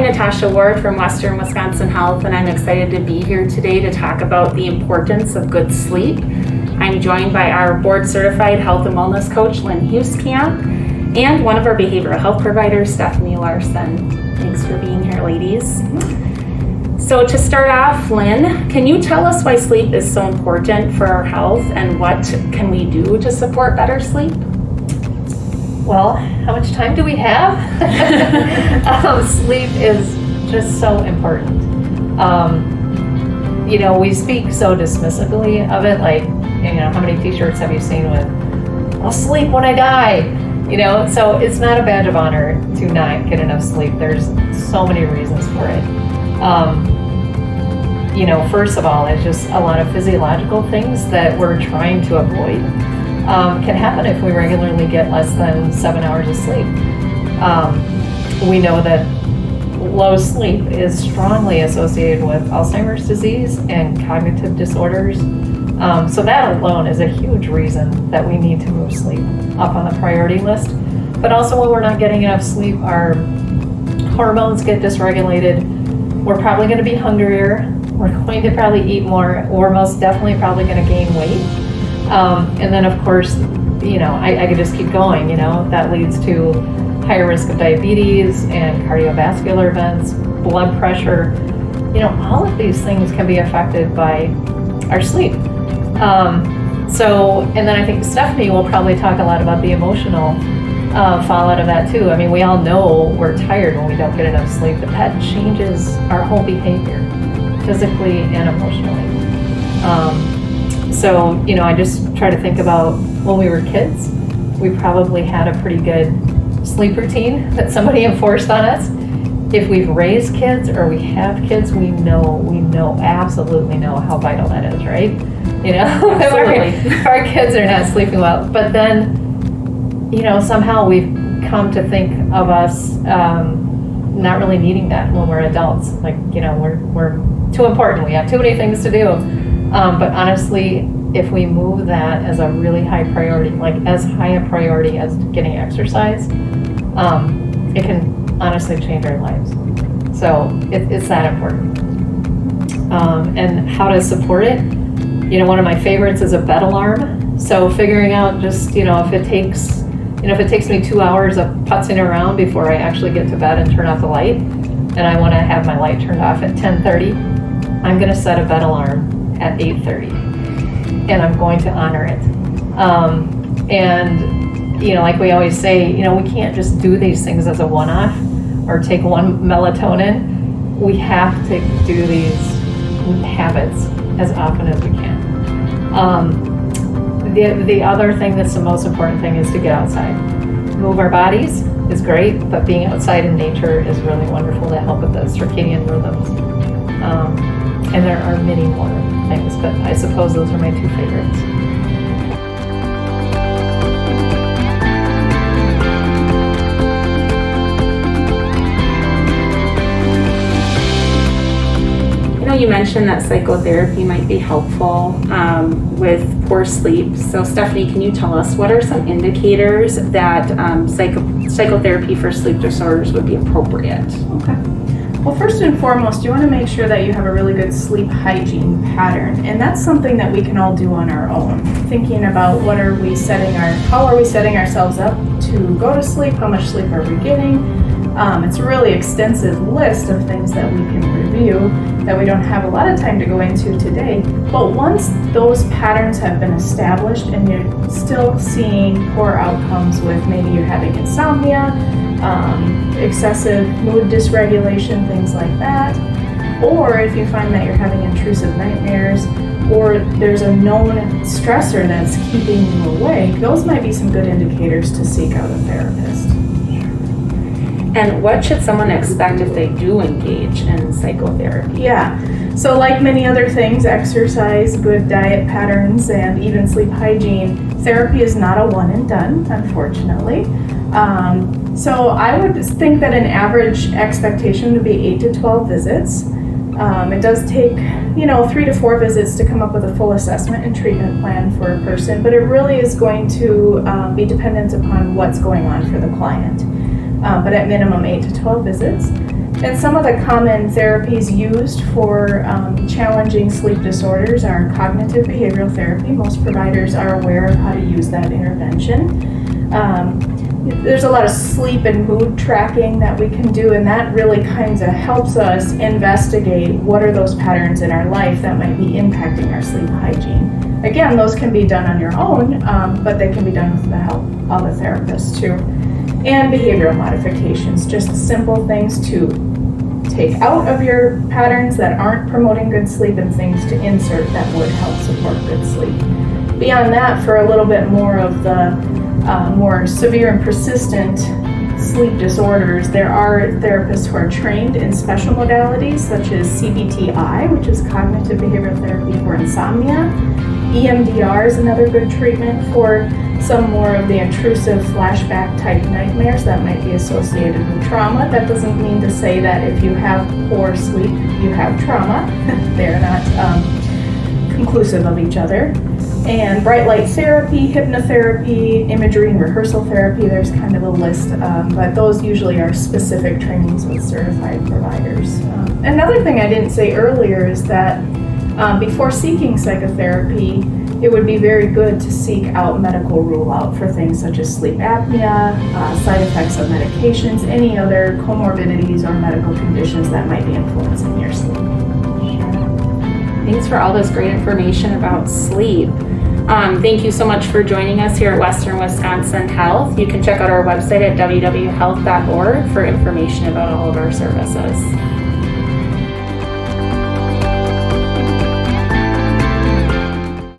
Natasha Ward from Western Wisconsin Health, and I'm excited to be here today to talk about the importance of good sleep. I'm joined by our board-certified health and wellness coach, Lynn Hueskamp, and one of our behavioral health providers, Stephanie Larson. Thanks for being here, ladies. So to start off, Lynn, can you tell us why sleep is so important for our health and what can we do to support better sleep? Well, how much time do we have? Sleep is just so important. We speak so dismissively of it, like, how many t-shirts have you seen with, I'll sleep when I die? So it's not a badge of honor to not get enough sleep. There's so many reasons for it. First of all, it's just a lot of physiological things that we're trying to avoid. Can happen if we regularly get less than 7 hours of sleep. We know that low sleep is strongly associated with Alzheimer's disease and cognitive disorders. So that alone is a huge reason that we need to move sleep up on the priority list. But also when we're not getting enough sleep, our hormones get dysregulated. We're probably going to be hungrier. We're going to probably eat more. We're most definitely probably going to gain weight. And then, of course, I could just keep going, that leads to higher risk of diabetes and cardiovascular events, blood pressure. All of these things can be affected by our sleep. And then I think Stephanie will probably talk a lot about the emotional fallout of that too. I mean, we all know we're tired when we don't get enough sleep, but that changes our whole behavior, physically and emotionally. I just try to think about when we were kids, we probably had a pretty good sleep routine that somebody enforced on us. If we've raised kids or we have kids, we absolutely know how vital that is, right? If our kids are not sleeping well. But then, somehow we've come to think of us not really needing that when we're adults. Like, we're too important. We have too many things to do. But honestly, if we move that as a really high priority, like as high a priority as getting exercise, it can honestly change our lives. So it's that important. And how to support it, one of my favorites is a bed alarm. So figuring out just, if it takes me 2 hours of putzing around before I actually get to bed and turn off the light, and I want to have my light turned off at 10:30, I'm going to set a bed alarm at 8:30, and I'm going to honor it. Like we always say, we can't just do these things as a one-off or take one melatonin. We have to do these habits as often as we can. The other thing that's the most important thing is to get outside. Move our bodies is great, but being outside in nature is really wonderful to help with the circadian rhythms. And there are many more things, but I suppose those are my two favorites. You mentioned that psychotherapy might be helpful with poor sleep. So Stephanie, can you tell us what are some indicators that psychotherapy for sleep disorders would be appropriate? Okay. Well, first and foremost, you want to make sure that you have a really good sleep hygiene pattern, and that's something that we can all do on our own. Thinking about how are we setting ourselves up to go to sleep, how much sleep are we getting. It's a really extensive list of things that we can review that we don't have a lot of time to go into today. But once those patterns have been established and you're still seeing poor outcomes with maybe you're having insomnia, excessive mood dysregulation, things like that, or if you find that you're having intrusive nightmares, or there's a known stressor that's keeping you awake, those might be some good indicators to seek out a therapist. And what should someone expect if they do engage in psychotherapy? Yeah, so like many other things, exercise, good diet patterns, and even sleep hygiene, therapy is not a one and done, unfortunately. So I would think that an average expectation would be 8 to 12 visits. It does take, 3 to 4 visits to come up with a full assessment and treatment plan for a person, but it really is going to be dependent upon what's going on for the client. But at minimum 8 to 12 visits. And some of the common therapies used for challenging sleep disorders are cognitive behavioral therapy. Most providers are aware of how to use that intervention. There's a lot of sleep and mood tracking that we can do, and that really kind of helps us investigate what are those patterns in our life that might be impacting our sleep hygiene. Again, those can be done on your own, but they can be done with the help of a therapist too. And behavioral modifications, just simple things to take out of your patterns that aren't promoting good sleep and things to insert that would help support good sleep. Beyond that, for a little bit more of the more severe and persistent sleep disorders, there are therapists who are trained in special modalities such as CBTI, which is cognitive behavioral therapy for insomnia. EMDR is another good treatment for some more of the intrusive flashback type nightmares that might be associated with trauma. That doesn't mean to say that if you have poor sleep, you have trauma. They're not conclusive of each other. And bright light therapy, hypnotherapy, imagery and rehearsal therapy, there's kind of a list, but those usually are specific trainings with certified providers. Another thing I didn't say earlier is that before seeking psychotherapy, it would be very good to seek out medical rule out for things such as sleep apnea, side effects of medications, any other comorbidities or medical conditions that might be influencing your sleep. Thanks for all this great information about sleep. Thank you so much for joining us here at Western Wisconsin Health. You can check out our website at www.health.org for information about all of our services.